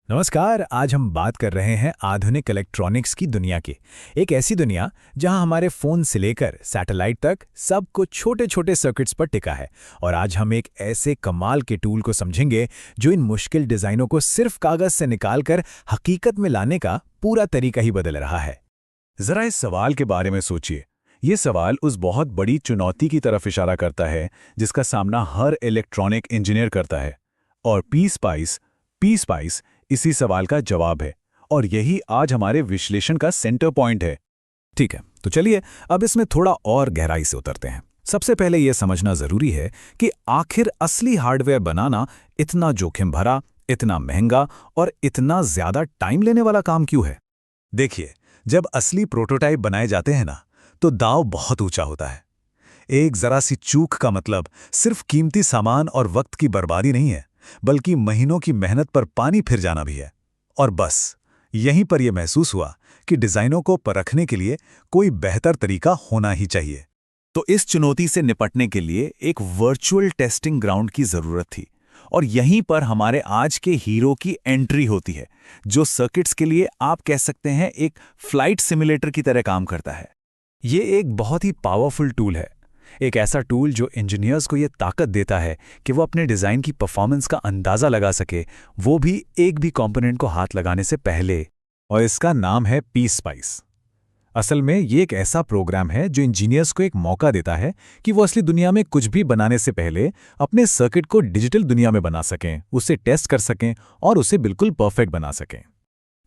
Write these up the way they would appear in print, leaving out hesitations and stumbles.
नमस्कार। आज हम बात कर रहे हैं आधुनिक इलेक्ट्रॉनिक्स की दुनिया की। एक ऐसी दुनिया जहां हमारे फोन से लेकर सैटेलाइट तक सब कुछ छोटे छोटे सर्किट्स पर टिका है। और आज हम एक ऐसे कमाल के टूल को समझेंगे जो इन मुश्किल डिजाइनों को सिर्फ कागज से निकालकर हकीकत में लाने का पूरा तरीका ही बदल रहा है। जरा इस सवाल के बारे में सोचिए। ये सवाल उस बहुत बड़ी चुनौती की तरफ इशारा करता है जिसका सामना हर इलेक्ट्रॉनिक इंजीनियर करता है। और पी स्पाइस इसी सवाल का जवाब है, और यही आज हमारे विश्लेषण का सेंटर पॉइंट है। ठीक है, तो चलिए अब इसमें थोड़ा और गहराई से उतरते हैं। सबसे पहले यह समझना जरूरी है कि आखिर असली हार्डवेयर बनाना इतना जोखिम भरा, इतना महंगा और इतना ज्यादा टाइम लेने वाला काम क्यों है। देखिए, जब असली प्रोटोटाइप बनाए जाते हैं ना, तो दांव बहुत ऊंचा होता है। एक जरा सी चूक का मतलब सिर्फ कीमती सामान और वक्त की बर्बादी नहीं है, बल्कि महीनों की मेहनत पर पानी फिर जाना भी है। और बस यहीं पर यह महसूस हुआ कि डिजाइनों को परखने के लिए कोई बेहतर तरीका होना ही चाहिए। तो इस चुनौती से निपटने के लिए एक वर्चुअल टेस्टिंग ग्राउंड की जरूरत थी। और यहीं पर हमारे आज के हीरो की एंट्री होती है, जो सर्किट्स के लिए आप कह सकते हैं एक फ्लाइट सिमुलेटर की तरह काम करता है। ये एक बहुत ही पावरफुल टूल है, एक ऐसा टूल जो इंजीनियर्स को ये ताकत देता है कि वो अपने डिज़ाइन की परफॉर्मेंस का अंदाज़ा लगा सके, वो भी एक भी कंपोनेंट को हाथ लगाने से पहले। और इसका नाम है पी स्पाइस। असल में ये एक ऐसा प्रोग्राम है जो इंजीनियर्स को एक मौका देता है कि वो असली दुनिया में कुछ भी बनाने से पहले अपने सर्किट को डिजिटल दुनिया में बना सकें, उसे टेस्ट कर सकें और उसे बिल्कुल परफेक्ट बना सकें।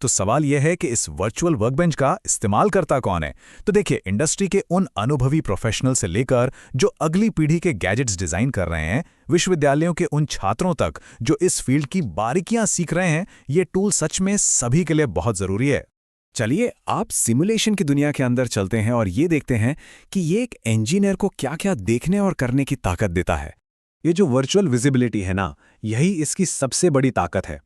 तो सवाल यह है कि इस वर्चुअल वर्कबेंच का इस्तेमाल करता कौन है। तो देखिए, इंडस्ट्री के उन अनुभवी प्रोफेशनल से लेकर जो अगली पीढ़ी के गैजेट्स डिजाइन कर रहे हैं, विश्वविद्यालयों के उन छात्रों तक जो इस फील्ड की बारीकियां सीख रहे हैं, ये टूल सच में सभी के लिए बहुत जरूरी है। चलिए आप सिमुलेशन की दुनिया के अंदर चलते हैं और ये देखते हैं कि ये एक इंजीनियर को क्या-क्या देखने और करने की ताकत देता है। ये जो वर्चुअल विजिबिलिटी है ना, यही इसकी सबसे बड़ी ताकत है।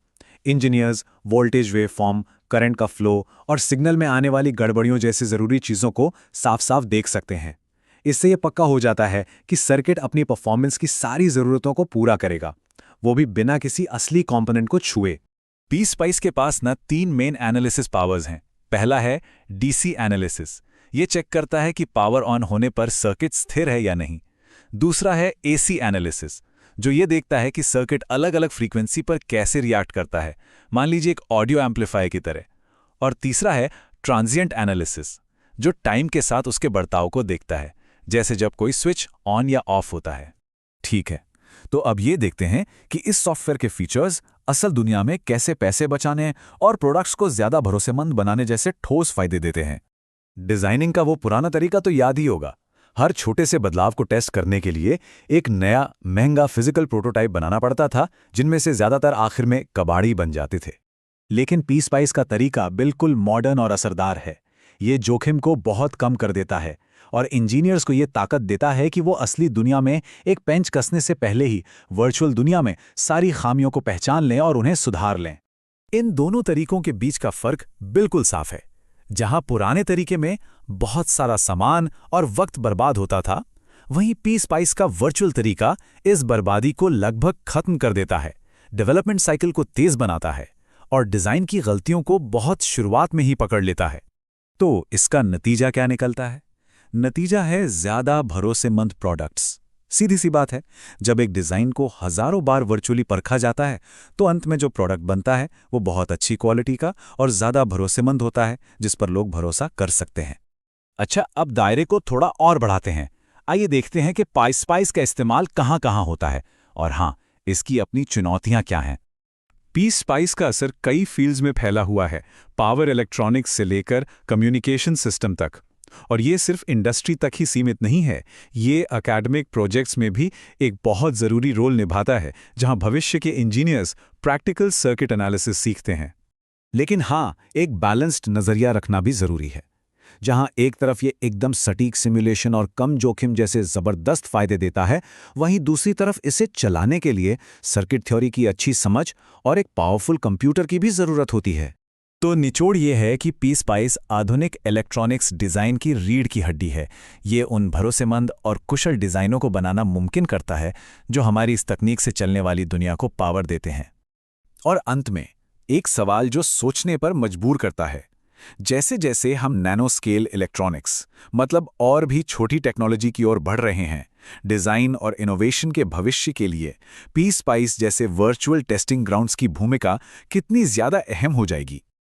इंजीनियर्स वोल्टेज वेवफॉर्म, करंट का फ्लो और सिग्नल में आने वाली गड़बड़ियों जैसी ज़रूरी चीज़ों को साफ साफ देख सकते हैं। इससे यह पक्का हो जाता है कि सर्किट अपनी परफॉर्मेंस की सारी ज़रूरतों को पूरा करेगा, वो भी बिना किसी असली कंपोनेंट को छुए। पी स्पाइस के पास ना 3 मेन एनालिसिस पावर्स हैं। पहला है डीसी एनालिसिस, ये चेक करता है कि पावर ऑन होने पर सर्किट स्थिर है या नहीं। दूसरा है एसी एनालिसिस, जो ये देखता है कि सर्किट अलग अलग फ्रीक्वेंसी पर कैसे रिएक्ट करता है, मान लीजिए एक ऑडियो एम्पलीफायर की तरह। और तीसरा है ट्रांजिएंट एनालिसिस, जो टाइम के साथ उसके बर्ताव को देखता है, जैसे जब कोई स्विच ऑन या ऑफ होता है। ठीक है, तो अब ये देखते हैं कि इस सॉफ्टवेयर के फीचर्स असल दुनिया में कैसे पैसे बचाने और प्रोडक्ट्स को ज्यादा भरोसेमंद बनाने जैसे ठोस फायदे देते हैं। डिजाइनिंग का वो पुराना तरीका तो याद ही होगा। हर छोटे से बदलाव को टेस्ट करने के लिए एक नया महंगा फिजिकल प्रोटोटाइप बनाना पड़ता था, जिनमें से ज्यादातर आखिर में कबाड़ी बन जाते थे। लेकिन पी स्पाइस का तरीका बिल्कुल मॉडर्न और असरदार है। ये जोखिम को बहुत कम कर देता है और इंजीनियर्स को ये ताकत देता है कि वो असली दुनिया में एक पेंच कसने से पहले ही वर्चुअल दुनिया में सारी खामियों को पहचान लें और उन्हें सुधार लें। इन दोनों तरीकों के बीच का फर्क बिल्कुल साफ है। जहां पुराने तरीके में बहुत सारा सामान और वक्त बर्बाद होता था, वहीं पी स्पाइस का वर्चुअल तरीका इस बर्बादी को लगभग खत्म कर देता है, डेवलपमेंट साइकिल को तेज बनाता है और डिजाइन की गलतियों को बहुत शुरुआत में ही पकड़ लेता है। तो इसका नतीजा क्या निकलता है? नतीजा है ज्यादा भरोसेमंद प्रोडक्ट्स। सीधी सी बात है, जब एक डिजाइन को हजारों बार वर्चुअली परखा जाता है, तो अंत में जो प्रोडक्ट बनता है वो बहुत अच्छी क्वालिटी का और ज्यादा भरोसेमंद होता है, जिस पर लोग भरोसा कर सकते हैं। अच्छा, अब दायरे को थोड़ा और बढ़ाते हैं। आइए देखते हैं कि पी स्पाइस का इस्तेमाल कहां कहां होता है और हाँ, इसकी अपनी चुनौतियां क्या हैं। पी स्पाइस का असर कई फील्ड्स में फैला हुआ है, पावर इलेक्ट्रॉनिक्स से लेकर कम्युनिकेशन सिस्टम तक। और ये सिर्फ इंडस्ट्री तक ही सीमित नहीं है, ये एकेडमिक प्रोजेक्ट्स में भी एक बहुत ज़रूरी रोल निभाता है, जहां भविष्य के इंजीनियर्स प्रैक्टिकल सर्किट एनालिसिस सीखते हैं। लेकिन हाँ, एक बैलेंस्ड नज़रिया रखना भी ज़रूरी है। जहां एक तरफ ये एकदम सटीक सिमुलेशन और कम जोखिम जैसे ज़बरदस्त फ़ायदे देता है, वहीं दूसरी तरफ इसे चलाने के लिए सर्किट थ्योरी की अच्छी समझ और एक पावरफुल कंप्यूटर की भी ज़रूरत होती है। तो निचोड़ ये है कि पी स्पाइस आधुनिक इलेक्ट्रॉनिक्स डिज़ाइन की रीढ़ की हड्डी है। ये उन भरोसेमंद और कुशल डिज़ाइनों को बनाना मुमकिन करता है जो हमारी इस तकनीक से चलने वाली दुनिया को पावर देते हैं। और अंत में एक सवाल जो सोचने पर मजबूर करता है। जैसे जैसे हम नैनो स्केल इलेक्ट्रॉनिक्स मतलब और भी छोटी टेक्नोलॉजी की ओर बढ़ रहे हैं, डिज़ाइन और इनोवेशन के भविष्य के लिए पीस स्पाइस जैसे वर्चुअल टेस्टिंग ग्राउंड्स की भूमिका कितनी ज़्यादा अहम हो जाएगी।